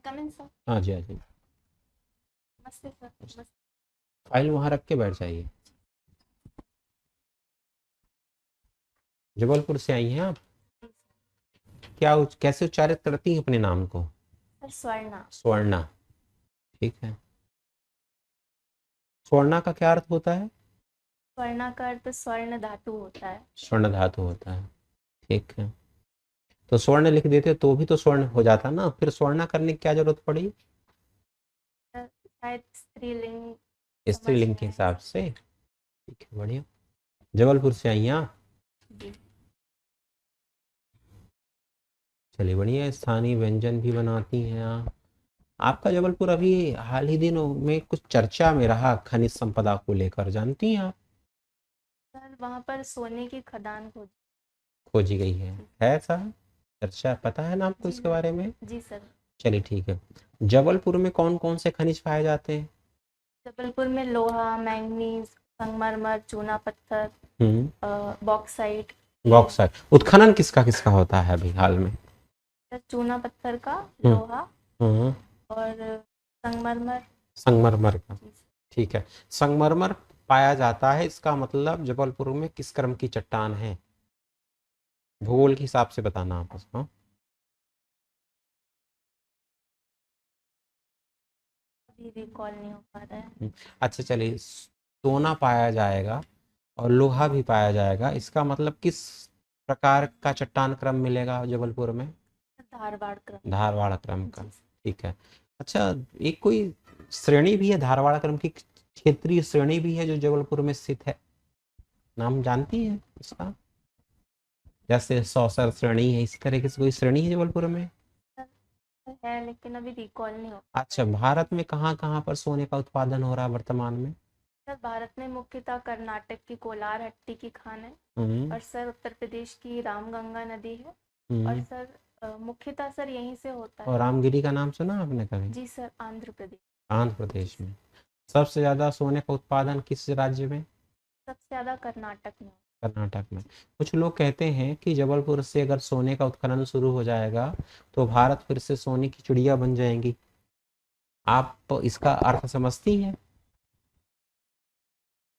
कम इन sir. हाँ जी, हाँ जी। नमस्ते सर। नमस्ते। फाइल वहाँ रख के बैठ जाइए। जबलपुर से आई हैं आप? क्या कैसे उच्चारित करती हैं अपने नाम को? सर स्वर्णा। स्वर्णा। ठीक है। स्वर्णा का क्या अर्थ होता है? स्वर्णा का अर्थ स्वर्ण धातु होता है। स्वर्ण धातु होता है। ठीक है। तो स्वर्ण लिख देते तो भी तो स्वर्ण हो जाता ना, फिर स्वर्णा करने की क्या जरूरत पड़ी? सर शायद स्त्रीलिंग समझ स्त्रीलिंग में के आया। हिसाब से। ठीक है, बढ़िया। जबलपुर से आई हैं आप? जी। चलिए बढ़िया, स्थानीय व्यंजन भी बनाती हैं आप। आपका जबलपुर अभी हाल ही दिनों में कुछ चर्चा में रहा खनिज संपदा को लेकर, जानती हैं आप? सर वहाँ पर सोने की खदान खोज। खोजी गई है। जी। है ऐसा? चर्चा पता है ना आपको जी इसके सर। बारे में? जी सर। चलिए ठीक है। जबलपुर में कौन कौन से खनिज पाए जाते हैं? जबलपुर में लोहा, मैंगनीज, संगमरमर, चूना पत्थर, हम्म। बॉक्साइट। ये बॉक्साइट। उत्खनन किसका किसका होता है अभी हाल में? सर चूना पत्थर का, हम्म। लोहा हम्म। और संगमरमर। संगमरमर का। जी सर। ठीक है। संगमरमर पाया जाता है, इसका मतलब जबलपुर में किस क्रम की चट्टान है? भूगोल के हिसाब से बताना आप उसको। अभी रिकॉल नहीं हो पा रहा है। अच्छा चलिए, सोना पाया जाएगा और लोहा भी पाया जाएगा, इसका मतलब किस प्रकार का चट्टान क्रम मिलेगा जबलपुर में? धारवाड़ क्रम। धारवाड़ क्रम का। जी सर। ठीक है। अच्छा, एक कोई श्रेणी भी है धारवाड़ क्रम की, क्षेत्रीय श्रेणी भी है जो जबलपुर में स्थित है, नाम जानती है इसका? जैसे सौसर श्रेणी है, इसी तरीके से कोई श्रेणी है जबलपुर में? सर है लेकिन अभी रिकॉल नहीं हो पा रहा अच्छा, है। भारत में कहाँ कहाँ पर सोने का उत्पादन हो रहा है वर्तमान में? सर भारत में मुख्यतः कर्नाटक की कोलार हट्टी की खान है। हम्म। और सर उत्तर प्रदेश की रामगंगा नदी है। और हम्म। सर मुख्यतः सर यहीं से होता और है। रामगिरी का नाम सुना आपने कभी? जी सर, आंध्र प्रदेश। आंध्र जी प्रदेश सर। में। सबसे ज्यादा सोने का उत्पादन किस राज्य में? सबसे ज़्यादा कर्नाटक में। कर्नाटक में। कुछ लोग कहते हैं कि जबलपुर से अगर सोने का उत्खनन शुरू हो जाएगा तो भारत फिर से सोने की चिड़िया बन जाएंगी। आप इसका अर्थ समझती हैं?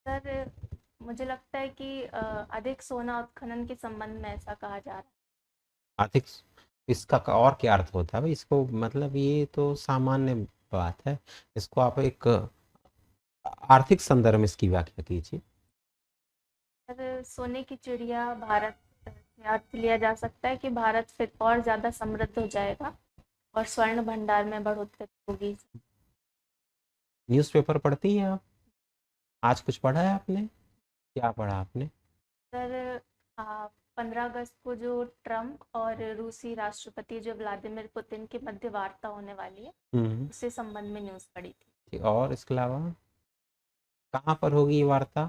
सर मुझे लगता है कि अधिक सोना उत्खनन के संबंध में ऐसा कहा जा रहा है। आर्थिक। इसका और क्या अर्थ होता है भाई, इसको मतलब ये तो सामान्य बात है। इसको आप एक आर्थिक संदर्भ में इसकी व्याख्या कीजिए। सर सोने की चिड़िया भारत से अर्थ लिया जा सकता है कि भारत फिर और ज़्यादा समृद्ध हो जाएगा और स्वर्ण भंडार में बढ़ोतरी होगी। न्यूज़पेपर पढ़ती हैं आप? आज कुछ पढ़ा है आपने? क्या पढ़ा आपने? सर 15 अगस्त को जो ट्रम्प और रूसी राष्ट्रपति जो व्लादिमीर पुतिन की मध्य वार्ता होने वाली है, हम्म। उससे संबंध में न्यूज़ पढ़ी थी। ठीक, और इसके अलावा कहाँ पर होगी ये वार्ता?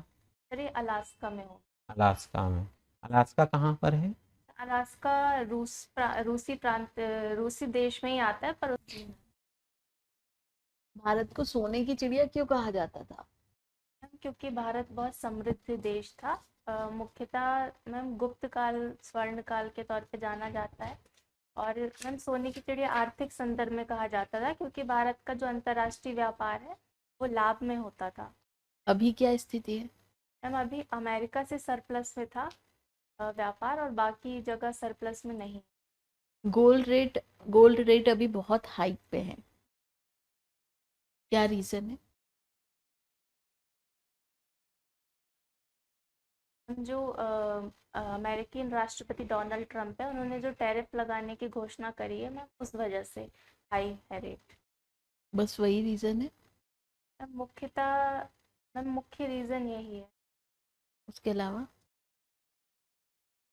सर ये अलास्का में हो। अलास्का में। अलास्का कहाँ पर है? अलास्का रूसी प्रांत, रूसी देश में ही आता है पर भारत को सोने की चिड़िया क्यों कहा जाता था? क्योंकि भारत बहुत समृद्ध देश था। मुख्यतः मैम गुप्त काल, स्वर्ण काल के तौर पे जाना जाता है। और मैम सोने की चिड़िया आर्थिक संदर्भ में कहा जाता था क्योंकि भारत का जो अंतर्राष्ट्रीय व्यापार है वो लाभ में होता था। अभी क्या स्थिति है? मैम अभी अमेरिका से सरप्लस में था व्यापार, और बाकी जगह सरप्लस में नहीं। गोल्ड रेट अभी बहुत हाइक पे है, क्या रीजन है? जो अमेरिकन राष्ट्रपति डोनाल्ड ट्रंप है, उन्होंने जो टैरिफ लगाने की घोषणा करी है मैम, उस वजह से हाई है रेट। बस वही रीजन है? मैम मुख्यतः मैम मुख्य रीज़न यही है। उसके अलावा?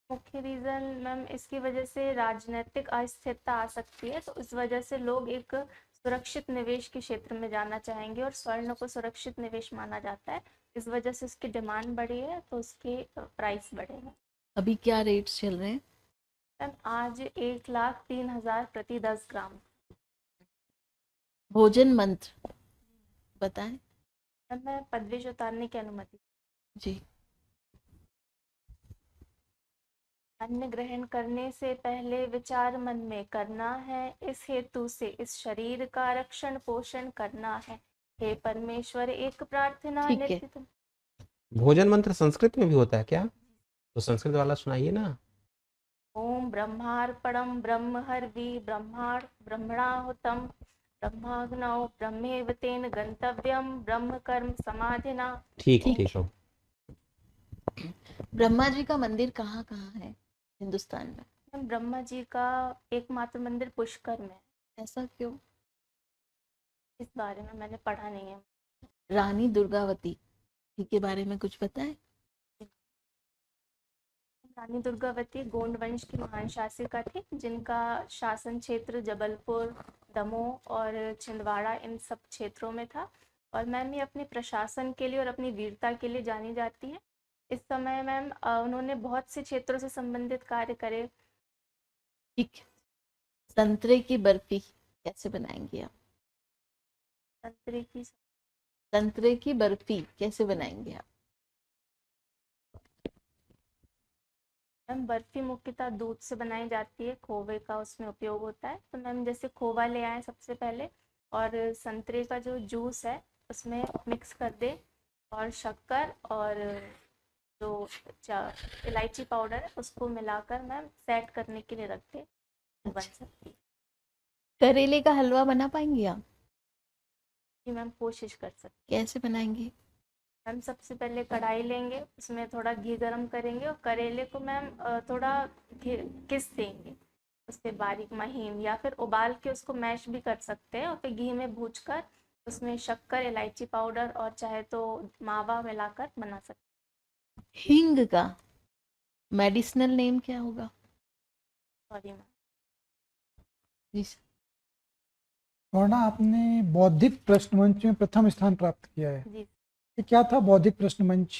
मुख्य रीज़न मैम इसकी वजह से राजनीतिक अस्थिरता आ सकती है, तो इस वजह से लोग एक सुरक्षित निवेश के क्षेत्र में जाना चाहेंगे और स्वर्ण को सुरक्षित निवेश माना जाता है। इस वजह से उसकी डिमांड बढ़ी है तो उसके प्राइस बढ़े हैं। अभी क्या रेट्स चल रहे हैं? मैम आज 1,03,000 प्रति 10 ग्राम। भोजन मंत्र बताएं। मैम मैं पदवेश उतारने की अनुमति। जी। अन्न ग्रहण करने से पहले विचार मन में करना है, इस हेतु से इस शरीर का रक्षण पोषण करना है। हे परमेश्वर, एक प्रार्थना ठीक है। नित्य तुम। भोजन मंत्र संस्कृत में भी होता है क्या? तो संस्कृत वाला सुनाइए ना। ओम ब्रह्मार्पणम ब्रह्म हरवि ब्रह्माण ब्रह्मणाहुतम ब्रह्माग्नौ ब्रह्मेव तेन गंतव्यम ब्रह्म कर्म समाधिना। ठीक ठीक ठीक हो। ब्रह्मा जी का मंदिर कहाँ कहाँ है हिंदुस्तान में? मैम, ब्रह्मा जी का एकमात्र मंदिर पुष्कर में है। ऐसा क्यों? इस बारे में मैंने पढ़ा नहीं है। रानी दुर्गावती जी के बारे में कुछ पता है? रानी दुर्गावती गोंड वंश की महान शासिका थी, जिनका शासन क्षेत्र जबलपुर, दमोह और छिंदवाड़ा इन सब क्षेत्रों में था। और मैम ये अपने प्रशासन के लिए और अपनी वीरता के लिए जानी जाती है। इस समय मैम उन्होंने बहुत से क्षेत्रों से संबंधित कार्य करे। ठीक है। संतरे की बर्फी कैसे बनाएंगे आप? संतरे की संतरे की बर्फी कैसे बनाएंगे आप? मैम बर्फी मुख्यतः दूध से बनाई जाती है, खोवे का उसमें उपयोग होता है। तो मैम जैसे खोवा ले आए सबसे पहले, और संतरे का जो जूस है उसमें मिक्स कर दे, और शक्कर और जो इलायची पाउडर है उसको मिलाकर मैम सेट करने के लिए रख दे, वो बन सकती है। करेले का हलवा बना पाएंगे आप? कि मैम कोशिश कर सकते कैसे बनाएंगे? हैं। मैम सबसे पहले कढ़ाई लेंगे, उसमें थोड़ा घी गरम करेंगे और करेले को मैम थोड़ा घिस देंगे, उससे बारीक महीन, या फिर उबाल के उसको मैश भी कर सकते हैं, और फिर घी में भूनकर उसमें शक्कर, इलायची पाउडर और चाहे तो मावा मिलाकर बना सकते हींग का मेडिसिनल नेम क्या होगा? हैं। Sorry ma'am. जी सर। वरना आपने बौद्धिक प्रश्न मंच में प्रथम स्थान प्राप्त किया है। जी ये क्या था बौद्धिक प्रश्न मंच?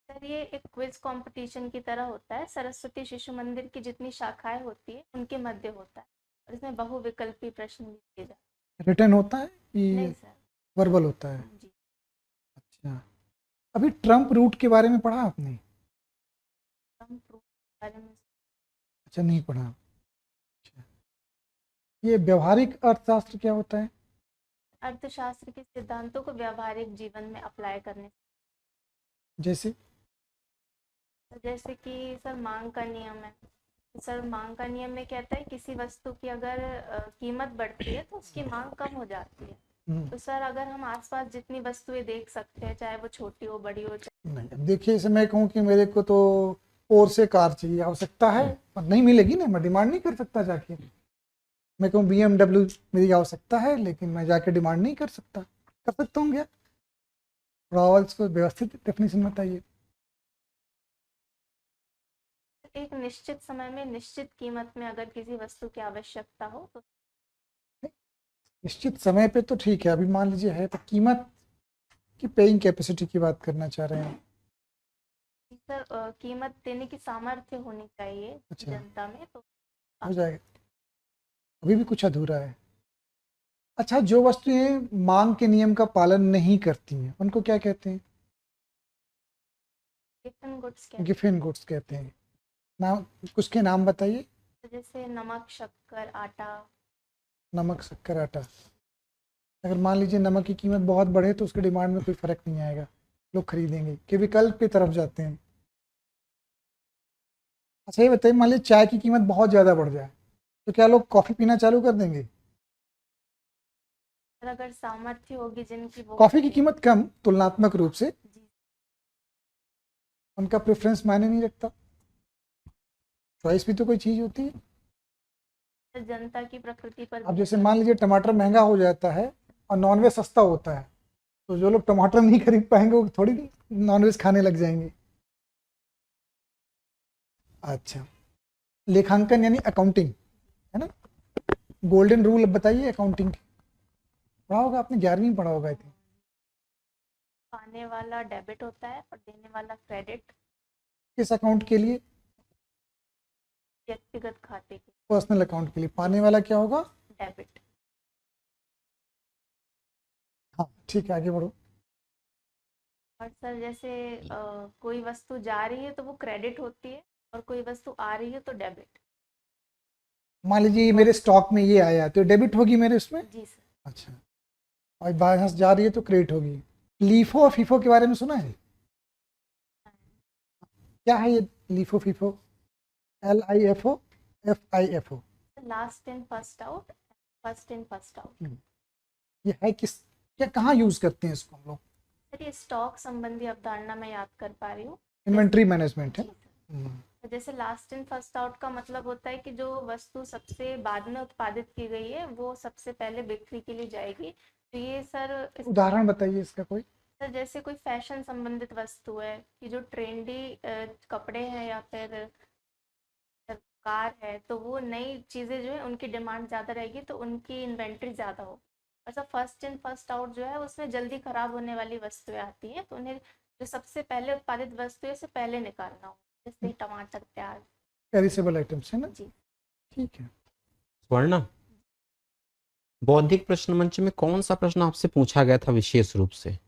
सर, ये एक क्विज कंपटीशन की तरह होता है। सरस्वती शिशु मंदिर की जितनी शाखाएं होती है उनके मध्य होता है, और इसमें बहुविकल्पी प्रश्न भी किए जाते रिटर्न होता है हैं। नहीं कि सर। वर्बल होता है? जी। अच्छा, अभी ट्रम्प रूट के बारे में पढ़ा आपने? हम प्रूफ के बारे में अच्छा, नहीं पढ़ा। अच्छा, ये व्यवहारिक अर्थशास्त्र क्या होता है? अर्थशास्त्र के सिद्धांतों को व्यावहारिक जीवन में अप्लाई करने। जैसे? तो जैसे कि सर मांग का नियम है। तो सर मांग का नियम में कहता है किसी वस्तु की अगर कीमत बढ़ती है तो उसकी मांग कम हो जाती है। तो सर अगर हम आसपास जितनी वस्तुएं देख सकते हैं, चाहे वो छोटी हो बड़ी हो, नहीं, अब देखिए, इसे मैं कहूँ कि मेरे को तो और से कार चाहिए, आवश्यकता है, पर नहीं मिलेगी ना, मैं डिमांड नहीं कर सकता जाके। मैं कहूँ BMW मेरी आवश्यकता है, लेकिन मैं जाके डिमांड नहीं कर सकता। कर सकता हूँ क्या? रॉवल्स को व्यवस्थित डेफिनेशन बताइए। एक निश्चित समय में निश्चित कीमत में अगर किसी वस्तु की आवश्यकता हो तो। निश्चित समय पे तो ठीक है, अभी मान लीजिए है, तो कीमत की पेइंग कैपेसिटी की बात करना चाह रहे हैं? सर कीमत देने की सामर्थ्य होनी चाहिए अच्छा। जनता में, तो हो जाएगा। अभी भी कुछ अधूरा है। अच्छा, जो वस्तुएं मांग के नियम का पालन नहीं करती हैं उनको क्या कहते हैं? गिफ्ट गुड्स क्या। गिफिन गुड्स कहते हैं। नाम, कुछ के नाम बताइए। जैसे नमक, शक्कर, आटा। नमक, शक्कर, आटा। अगर मान लीजिए नमक की कीमत बहुत बढ़े तो उसके डिमांड में कोई फर्क नहीं आएगा, लोग खरीदेंगे, कि विकल्प की तरफ जाते हैं। अच्छा, ये बताइए, मान लीजिए चाय की कीमत बहुत ज़्यादा बढ़ जाए तो क्या लोग कॉफ़ी पीना चालू कर देंगे? और अगर सामर्थ्य होगी जिनकी, वो कॉफ़ी की कीमत कम तुलनात्मक रूप से, जी। उनका प्रेफरेंस मायने नहीं रखता। चॉइस भी तो कोई चीज़ होती है। सर जनता की प्रकृति पर अब भी जैसे निर्भर मान लीजिए टमाटर महंगा हो जाता है और नॉनवेज सस्ता होता है, तो जो लोग टमाटर नहीं खरीद पाएंगे वो थोड़ी नॉनवेज खाने लग जाएंगे। अच्छा, लेखांकन यानी अकाउंटिंग, है ना? गोल्डन रूल बताइए अकाउंटिंग की। पढ़ा होगा आपने, 11वीं पढ़ा होगा आई थिंक। पाने वाला डेबिट होता है और देने वाला क्रेडिट। किस अकाउंट के लिए? व्यक्तिगत खाते के पर्सनल अकाउंट के लिए। पाने वाला क्या होगा? डेबिट। हाँ, ठीक है, आगे बढ़ो। और सर जैसे कोई वस्तु जा रही है तो वो क्रेडिट होती है, और कोई वस्तु आ रही है तो डेबिट। मान लीजिए ये मेरे स्टॉक में ये आया तो डेबिट होगी मेरे उसमें। जी सर। अच्छा, और बाहर से जा रही है तो क्रेडिट होगी। लीफो और फीफो के बारे में सुना है? क्या है ये LIFO FIFO? LIFO FIFO? Last in first out, first in first out. ये है किस, क्या कहाँ यूज करते हैं इसको हम लोग? सर ये स्टॉक संबंधी अवधारणा मैं याद कर पा रही हूँ। इन्वेंट्री मैनेजमेंट है। जी सर। जैसे लास्ट इन फर्स्ट आउट का मतलब होता है कि जो वस्तु सबसे बाद में उत्पादित की गई है वो सबसे पहले बिक्री के लिए जाएगी। तो ये सर उदाहरण बताइए इसका कोई। सर जैसे कोई फैशन संबंधित वस्तु है कि जो ट्रेंडी कपड़े हैं या फिर कार है, तो वो नई चीज़ें जो है उनकी डिमांड ज़्यादा रहेगी तो उनकी इन्वेंट्री ज़्यादा हो। ऐसा फर्स्ट इन फर्स्ट आउट जो है उसमें जल्दी खराब होने वाली वस्तुएं आती हैं, तो उन्हें जो सबसे पहले उत्पादित वस्तुएं से पहले निकालना हो, जैसे टमाटर, प्याज। पेरिसेबल आइटम्स है ना। जी। ठीक है। स्वर्णा, बौद्धिक प्रश्न मंच में कौन सा प्रश्न आपसे पूछा गया था विशेष रूप से?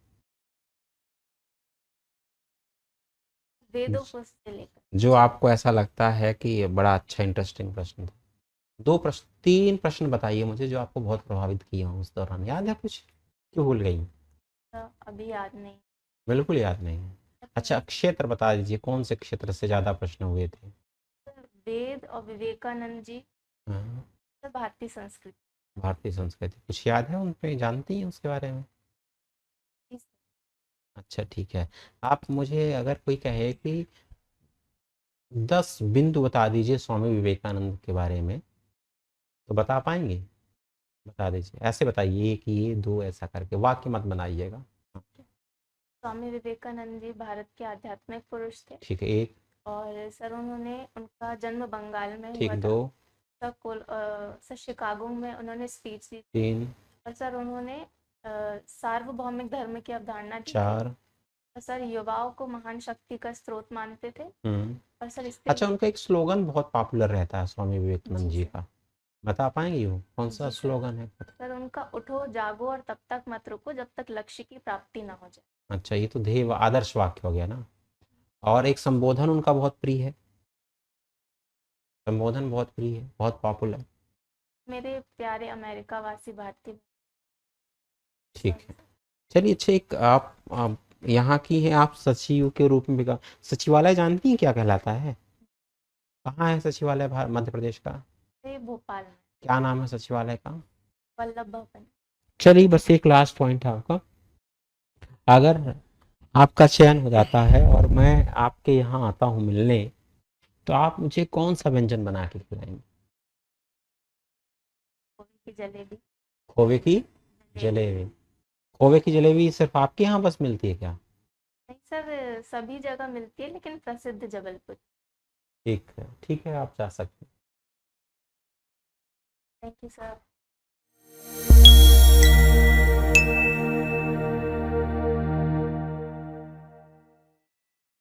वेदों को से लेकर जो आपको ऐसा लगता है कि ये बड़ा अच्छा इंटरेस्टिंग प्रश्न था। 2 प्रश्न, 3 प्रश्न बताइए मुझे जो आपको बहुत प्रभावित किया हो उस दौरान। याद है कुछ, क्यों भूल गई? अभी याद नहीं। बिल्कुल याद नहीं है। अच्छा, क्षेत्र बता दीजिए, कौन से क्षेत्र से ज्यादा प्रश्न हुए थे? वेद और विवेकानंद जी, हाँ, तो भारतीय संस्कृति। भारतीय संस्कृति कुछ याद है उन पे, जानती हैं उसके बारे में? जी सर। अच्छा ठीक है। आप मुझे अगर कोई कहे कि 10 बिंदु बता दीजिए स्वामी विवेकानंद के बारे में, तो बता पाएंगे? बता दीजिए, ऐसे बताइए, एक ये 2 ऐसा करके, वाक्य मत बनाइएगा। स्वामी विवेकानंद जी भारत के आध्यात्मिक पुरुष थे। ठीक है, 1। और सर उन्होंने, उनका जन्म बंगाल में ठीक, हुआ 2। था। सर शिकागो में उन्होंने स्पीच दी थी। 3। और सर उन्होंने सार्वभौमिक धर्म की अवधारणा दी थी। 4। और सर युवाओं को महान शक्ति का स्रोत मानते थे। और सर अच्छा, उनका एक स्लोगन बहुत पॉपुलर रहता है स्वामी विवेकानंद जी जी सर। का, बता पाएंगे वो कौन सा जी सर। स्लोगन है? सर उनका उठो जागो और तब तक मत रुको जब तक लक्ष्य की प्राप्ति ना हो जाए। अच्छा, ये तो ध्येय आदर्श वाक्य हो गया ना। और एक संबोधन उनका बहुत प्रिय है, संबोधन बहुत प्रिय है, बहुत पॉपुलर। मेरे प्यारे अमेरिका वासी भारतीय। ठीक है, चलिए। अच्छा, एक आप यहाँ की हैं, आप सचिव के रूप में भी सचिवालय जानती हैं क्या कहलाता है? कहाँ है सचिवालय मध्य प्रदेश का? ये भोपाल में क्या नाम है सचिवालय का? वल्लभ भवन। चलिए, बस एक लास्ट पॉइंट है आपका। अगर आपका चयन हो जाता है और मैं आपके यहाँ आता हूँ मिलने, तो आप मुझे कौन सा व्यंजन बना के खिलाएंगे? खोए की जलेबी। खोवे की जलेबी। खोवे की जलेबी सिर्फ आपके यहाँ बस मिलती है क्या? नहीं सर, सभी जगह मिलती है लेकिन प्रसिद्ध जबलपुर। ठीक है, ठीक है, आप जा सकते हैं। Thank you sir.